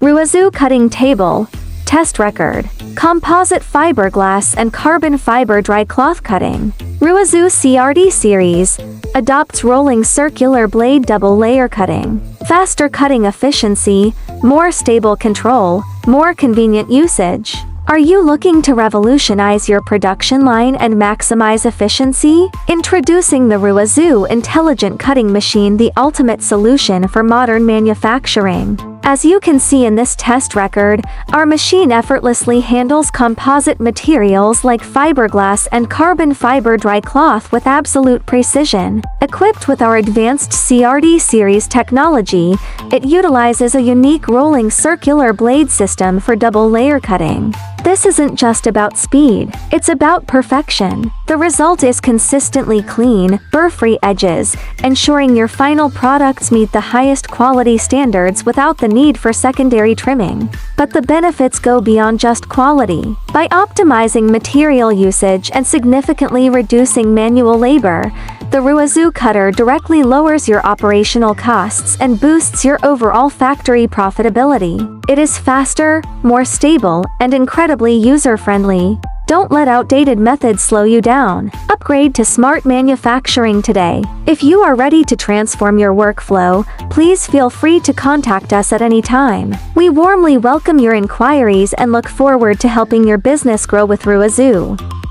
RUIZHOU Cutting Table. Test Record. Composite Fiberglass and Carbon Fiber Dry Cloth Cutting. RUIZHOU CRD Series. Adopts rolling circular blade double layer cutting. Faster cutting efficiency, more stable control, more convenient usage. Are you looking to revolutionize your production line and maximize efficiency? Introducing the RUIZHOU Intelligent Cutting Machine, the ultimate solution for modern manufacturing. As you can see in this test record, our machine effortlessly handles composite materials like fiberglass and carbon fiber dry cloth with absolute precision. Equipped with our advanced CRD series technology, it utilizes a unique rolling circular blade system for double layer cutting. This isn't just about speed, it's about perfection. The result is consistently clean, burr-free edges, ensuring your final products meet the highest quality standards without the need for secondary trimming. But the benefits go beyond just quality. By optimizing material usage and significantly reducing manual labor, the RUIZHOU cutter directly lowers your operational costs and boosts your overall factory profitability. It is faster, more stable, and incredibly user-friendly. Don't let outdated methods slow you down. Upgrade to smart manufacturing today. If you are ready to transform your workflow, please feel free to contact us at any time. We warmly welcome your inquiries and look forward to helping your business grow with RUIZHOU.